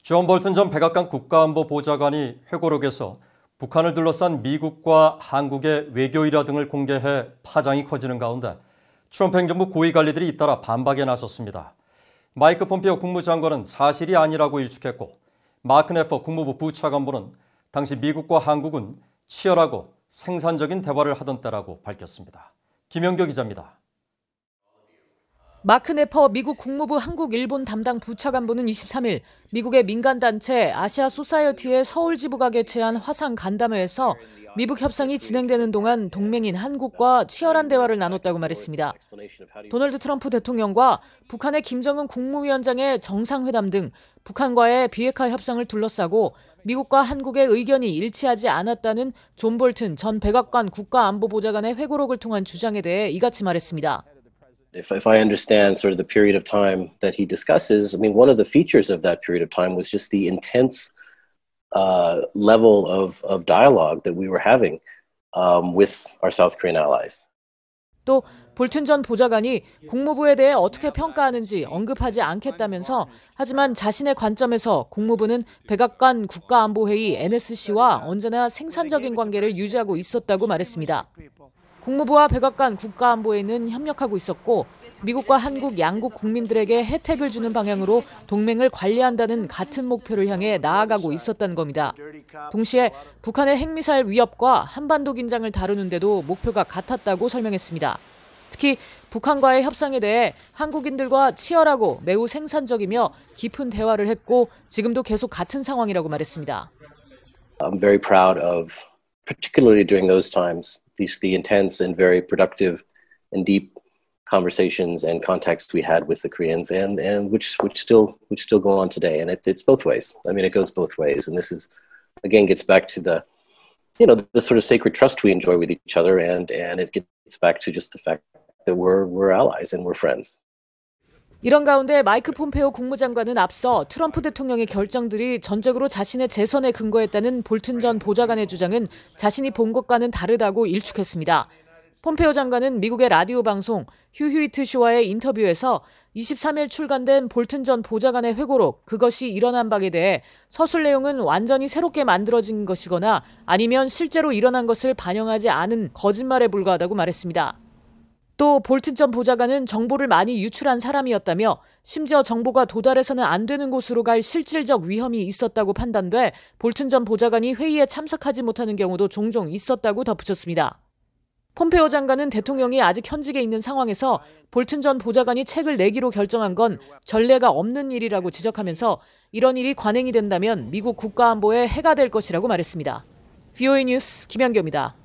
존 볼튼 전 백악관 국가안보보좌관이 회고록에서 북한을 둘러싼 미국과 한국의 외교 일화 등을 공개해 파장이 커지는 가운데 트럼프 행정부 고위 관리들이 잇따라 반박에 나섰습니다. 마이크 폼페오 국무장관은 사실이 아니라고 일축했고, 마크 네퍼 국무부 부차관보는 당시 미국과 한국은 치열하고 생산적인 대화를 하던 때라고 밝혔습니다. 김영교 기자입니다. 마크 네퍼 미국 국무부 한국 일본 담당 부차관보는 23일 미국의 민간단체 아시아 소사이어티의 서울 지부가 개최한 화상 간담회에서 미북 협상이 진행되는 동안 동맹인 한국과 치열한 대화를 나눴다고 말했습니다. 도널드 트럼프 대통령과 북한의 김정은 국무위원장의 정상회담 등 북한과의 비핵화 협상을 둘러싸고 미국과 한국의 의견이 일치하지 않았다는 존 볼튼 전 백악관 국가안보보좌관의 회고록을 통한 주장에 대해 이같이 말했습니다. If I understand sort of the period of time that he discusses, I mean, one of the features of that period of time was just the intense level of dialogue that we were having with our South Korean allies. 또 볼튼 전 보좌관이 국무부에 대해 어떻게 평가하는지 언급하지 않겠다면서, 하지만 자신의 관점에서 국무부는 백악관 국가안보회의 NSC와 언제나 생산적인 관계를 유지하고 있었다고 말했습니다. 국무부와 백악관 국가안보회의는 협력하고 있었고, 미국과 한국 양국 국민들에게 혜택을 주는 방향으로 동맹을 관리한다는 같은 목표를 향해 나아가고 있었다는 겁니다. 동시에 북한의 핵미사일 위협과 한반도 긴장을 다루는데도 목표가 같았다고 설명했습니다. 특히 북한과의 협상에 대해 한국인들과 치열하고 매우 생산적이며 깊은 대화를 했고, 지금도 계속 같은 상황이라고 말했습니다. I'm very proud of, particularly during those times, the intense and very productive and deep conversations and contacts we had with the Koreans, and which still go on today. And it's both ways. I mean, it goes both ways. And this is, again, gets back to the sort of sacred trust we enjoy with each other, and it gets back to just the fact that we're allies and we're friends. 이런 가운데 마이크 폼페오 국무장관은 앞서 트럼프 대통령의 결정들이 전적으로 자신의 재선에 근거했다는 볼튼 전 보좌관의 주장은 자신이 본 것과는 다르다고 일축했습니다. 폼페오 장관은 미국의 라디오 방송 휴휘트 쇼와의 인터뷰에서 23일 출간된 볼튼 전 보좌관의 회고록, 그것이 일어난 바에 대해 서술 내용은 완전히 새롭게 만들어진 것이거나 아니면 실제로 일어난 것을 반영하지 않은 거짓말에 불과하다고 말했습니다. 또 볼튼 전 보좌관은 정보를 많이 유출한 사람이었다며, 심지어 정보가 도달해서는 안 되는 곳으로 갈 실질적 위험이 있었다고 판단돼 볼튼 전 보좌관이 회의에 참석하지 못하는 경우도 종종 있었다고 덧붙였습니다. 폼페오 장관은 대통령이 아직 현직에 있는 상황에서 볼튼 전 보좌관이 책을 내기로 결정한 건 전례가 없는 일이라고 지적하면서 이런 일이 관행이 된다면 미국 국가안보에 해가 될 것이라고 말했습니다. VOA 뉴스 김연교입니다.